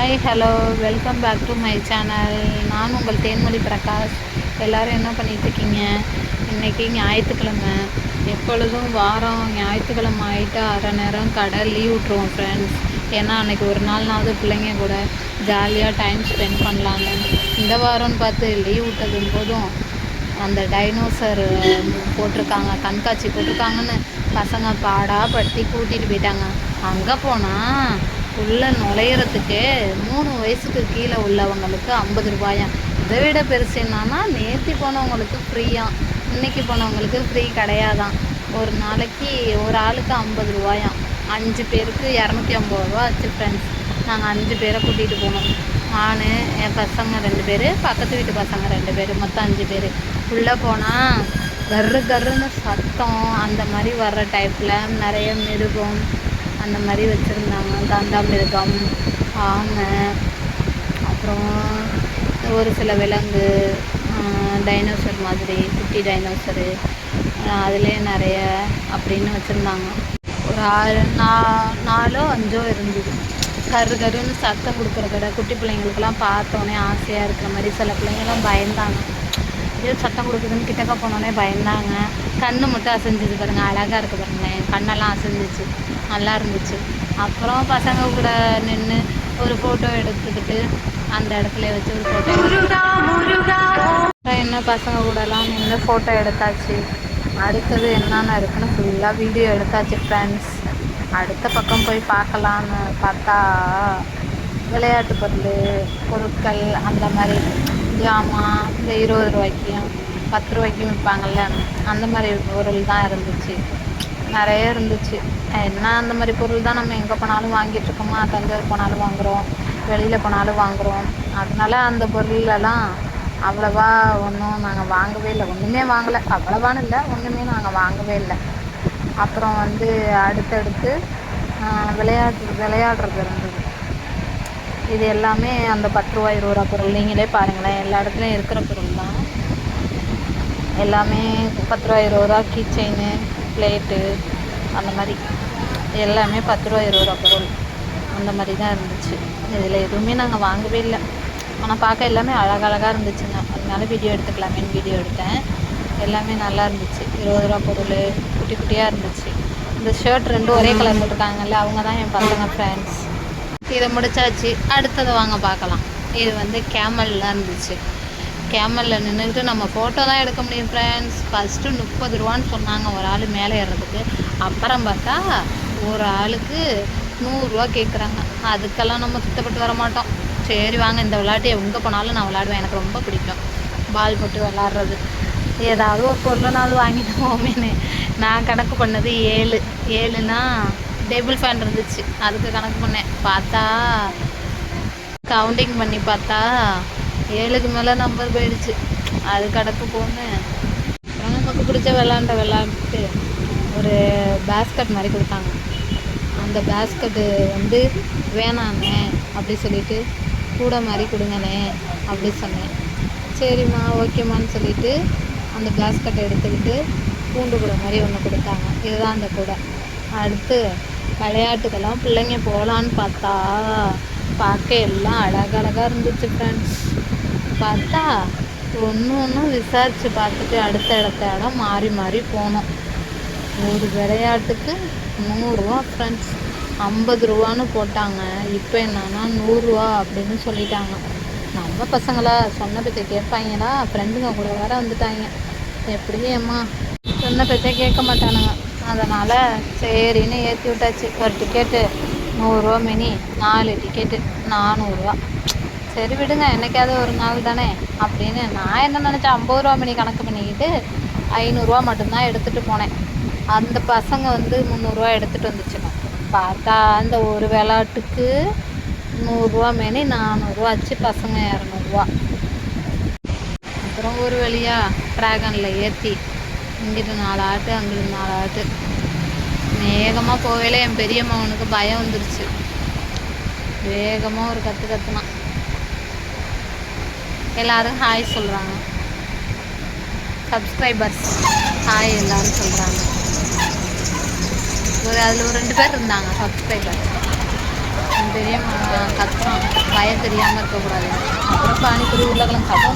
Hi hello welcome back to my channel. நான் உங்கள் தேன்மொழி பிரகாஷ். எல்லோரும் என்ன பண்ணிகிட்ருக்கீங்க? இன்றைக்கி ஞாயிற்றுக்கிழமை. எப்பொழுதும் வாரம் ஞாயிற்றுக்கிழமை ஆகிட்டு அரை நேரம் கடை லீவ் விட்ருவோம் ஃப்ரெண்ட்ஸ். ஏன்னா அன்றைக்கி ஒரு நாள்னாவது பிள்ளைங்க கூட ஜாலியாக டைம் ஸ்பெண்ட் பண்ணலான்னு. இந்த வாரம்னு பார்த்து லீவ் விட்டதும் போதும் அந்த டைனோசர் போட்டிருக்காங்க, கண்காட்சி போட்டிருக்காங்கன்னு பசங்க பாடாப்படுத்தி கூட்டிகிட்டு போயிட்டாங்க. அங்கே போனால் உள்ளே நுழையிறதுக்கே 3 வயசுக்கு கீழே உள்ளவங்களுக்கு 50 ரூபாயாம். இதை விட பெருசு என்னன்னா, நேற்று போனவங்களுக்கு ஃப்ரீயாம், இன்றைக்கி போனவங்களுக்கு ஃப்ரீ கிடையாதான். ஒரு நாளைக்கு ஒரு ஆளுக்கு 50 ரூபாயாம். 5 பேருக்கு 250 ரூபா ஆச்சு ஃப்ரெண்ட்ஸ். நாங்கள் 5 பேரை கூட்டிகிட்டு போனோம். நான், என் பசங்க 2 பேர், பக்கத்து வீட்டு பசங்க 2 பேர், மொத்தம் 5 பேர். உள்ளே போனால் கர்ரு கர்ருன்னு சத்தம், அந்த மாதிரி வர்ற டைப்பில் நிறைய மிருகம் அந்த மாதிரி வச்சுருந்தாங்க. காண்டாமிருகம், ஆமை, அப்புறம் ஒரு சில விலங்கு, டைனோசர் மாதிரி குட்டி டைனோசரு, அதுலேயே நிறைய அப்படின்னு வச்சுருந்தாங்க. ஒரு 4 5 இருந்தது. கரு கருன்னு சத்தம் கொடுக்குற கடை. குட்டி பிள்ளைங்களுக்கெல்லாம் பார்த்தோன்னே ஆசையாக இருக்கிற மாதிரி. சில பிள்ளைங்கள்லாம் பயந்தாங்க, இதே சத்தம் கொடுக்குதுன்னு கிட்டக்க போனோடனே பயந்தாங்க. கண்ணு மட்டும் அசைஞ்சிது பாருங்கள், அழகாக இருக்குது பாருங்களேன். கண்ணெல்லாம் அசைஞ்சிச்சு, நல்லா இருந்துச்சு. அப்புறம் பசங்க கூட நின்று ஒரு ஃபோட்டோ எடுத்துக்கிட்டு அந்த இடத்துல வச்சு ஒரு ஃபோட்டோ என்ன பசங்க கூடலாம் நின்று ஃபோட்டோ எடுத்தாச்சு. அடுத்தது என்னென்ன இருக்குன்னு ஃபுல்லாக வீடியோ எடுத்தாச்சு ஃப்ரெண்ட்ஸ். அடுத்த பக்கம் போய் பார்க்கலான்னு பார்த்தா விளையாட்டு பொருட்கள் அந்த மாதிரி ஜாமான் இந்த 20 ரூபாய்க்கும் 10 ரூபாய்க்கும் விற்பாங்கள்ல, அந்த மாதிரி பொருள் தான் இருந்துச்சு. நிறைய இருந்துச்சு. என்ன அந்த மாதிரி பொருள் தான் நம்ம எங்கே போனாலும் வாங்கிட்டுருக்கோமா, தஞ்சாவூர் போனாலும் வாங்குகிறோம், வெளியில் போனாலும் வாங்குகிறோம். அதனால அந்த பொருளெல்லாம் அவ்வளோவா ஒன்றும் நாங்கள் வாங்கவே இல்லை. ஒன்றுமே வாங்கலை, அவ்வளோவான்னு இல்லை, ஒன்றுமே நாங்கள் வாங்கவே இல்லை. அப்புறம் அடுத்தடுத்து விளையாடுறது இருந்தது. இது எல்லாமே அந்த 10 ரூபா 20 ரூபா பொருள். நீங்களே பாருங்களேன், எல்லா இடத்துலையும் இருக்கிற பொருள் தான் எல்லாமே. 10 ரூபா 20 ரூபா கீ செயினு, பிளேட்டு, அந்த மாதிரி எல்லாமே 10 ரூபா 20 ரூபா பொருள் அந்த மாதிரி தான் இருந்துச்சு. இதில் எதுவுமே நாங்கள் வாங்கவே இல்லை. ஆனால் பார்க்க எல்லாமே அழகழகாக இருந்துச்சுங்க. அதனால வீடியோ எடுத்துக்கலாமேன்னு வீடியோ எடுத்தேன். எல்லாமே நல்லா இருந்துச்சு. 20 ரூபா பொருள் குட்டி குட்டியாக இருந்துச்சு. இந்த ஷர்ட் 2 ஒரே கலர் போட்டிருக்காங்கல்ல, அவங்க தான் என் பசங்க ஃப்ரெண்ட்ஸ். இதை முடிச்சாச்சு. அடுத்ததை வாங்க பார்க்கலாம். இது கேமலில் இருந்துச்சு. கேமலில் நின்றுக்கிட்டு நம்ம ஃபோட்டோ தான் எடுக்க முடியும் ஃப்ரெண்ட்ஸ். ஃபஸ்ட்டு 30 ரூபான்னு சொன்னாங்க ஒரு ஆள் மேலே ஏறுறதுக்கு. அப்புறம் பார்த்தா ஒரு ஆளுக்கு 100 ரூபா கேட்குறாங்க. அதுக்கெல்லாம் நம்ம சுத்தப்பட்டு வர மாட்டோம். சரி வாங்க, இந்த விளையாட்டு எங்கே போனாலும் நான் விளையாடுவேன், எனக்கு ரொம்ப பிடிக்கும் பால் போட்டு விளாட்றது. ஏதாவது ஒரு பொருளை நான் வாங்கிட்டு போவேன்னு நான் கணக்கு பண்ணது 7னா டேபிள் ஃபேன் இருந்துச்சு, அதுக்கு கணக்கு பண்ணேன். பார்த்தா கவுண்டிங் பண்ணி பார்த்தா 7க்கு மேலே நம்பர் போயிடுச்சு. அது கணக்கு போன்னு அப்புறம் நமக்கு பிடிச்ச விளாண்டு ஒரு பேஸ்கட் மாதிரி கொடுத்தாங்க. அந்த பேஸ்கட்டு வேணாண்ணே அப்படி சொல்லிவிட்டு கூட மாதிரி கொடுங்கண்ணே அப்படி சொன்னேன். சரிம்மா ஓகேம்மான்னு சொல்லிவிட்டு அந்த பேஸ்கட்டை எடுத்துக்கிட்டு பூண்டு கூட மாதிரி ஒன்று கொடுத்தாங்க. இதுதான் அந்த கூடை. அடுத்து விளையாட்டுக்கெல்லாம் பிள்ளைங்க போகலான்னு பார்த்தா பார்க்க எல்லாம் அழகழகாக இருந்துச்சு ஃப்ரெண்ட்ஸ். பார்த்தா ஒன்றும் விசாரித்து பார்த்துட்டு அடுத்த இடம் மாறி மாறி போனோம். ஒரு விளையாட்டுக்கு 100 ரூபா ஃப்ரெண்ட்ஸ். 50 ரூபான்னு போட்டாங்க. இப்போ என்னன்னா 100 ரூபா அப்படின்னு சொல்லிட்டாங்க. நம்ம பசங்களா சொன்ன பேச்சை கேட்பாங்களா? ஃப்ரெண்டுங்க கூட வேற வந்துட்டாங்க. எப்படியும் ஏம்மா சொன்ன பேச்சை கேட்க மாட்டானுங்க. அதனால் சரின்னு ஏற்றி விட்டாச்சு. ஒரு டிக்கெட்டு 100 ரூபா மினி, 4 டிக்கெட்டு 400 ரூபா. சரி விடுங்க, என்றைக்காவது ஒரு நாள் தானே அப்படின்னு நான் என்ன நினச்சேன், 50 ரூபா மினி கணக்கு பண்ணிக்கிட்டு 500 ரூபா மட்டும்தான் எடுத்துகிட்டு போனேன். அந்த பசங்க 300 ரூபா எடுத்துகிட்டு வந்துச்சுங்க. பார்த்தா அந்த ஒரு விளையாட்டுக்கு 100 ரூபா மேனி 400 ரூபா ஆச்சு. பசங்க 200 ரூபா. அப்புறம் ஒரு வழியாக ட்ராகனில் ஏற்றி இங்கிட்டு 4 ஆட்டு அங்கிட்டு 4 ஆட்டு. வேகமாக போகல என் பெரிய மகனுக்கு பயம் வந்துருச்சு. வேகமாக ஒரு கத்துனான். எல்லோரும் ஹாய் சொல்கிறாங்க. சப்ஸ்கிரைபர்ஸ் ஹாய் எல்லோரும் சொல்கிறாங்க. அதில் ஒரு 2 பேர் இருந்தாங்க சப்ஸ்கிரைபர். பெரிய கத்துறான். பயம் தெரியாமல் இருக்கக்கூடாது. அப்புறம் பானிபூரி உருளைக்கிழங்கு சாப்பிட்டா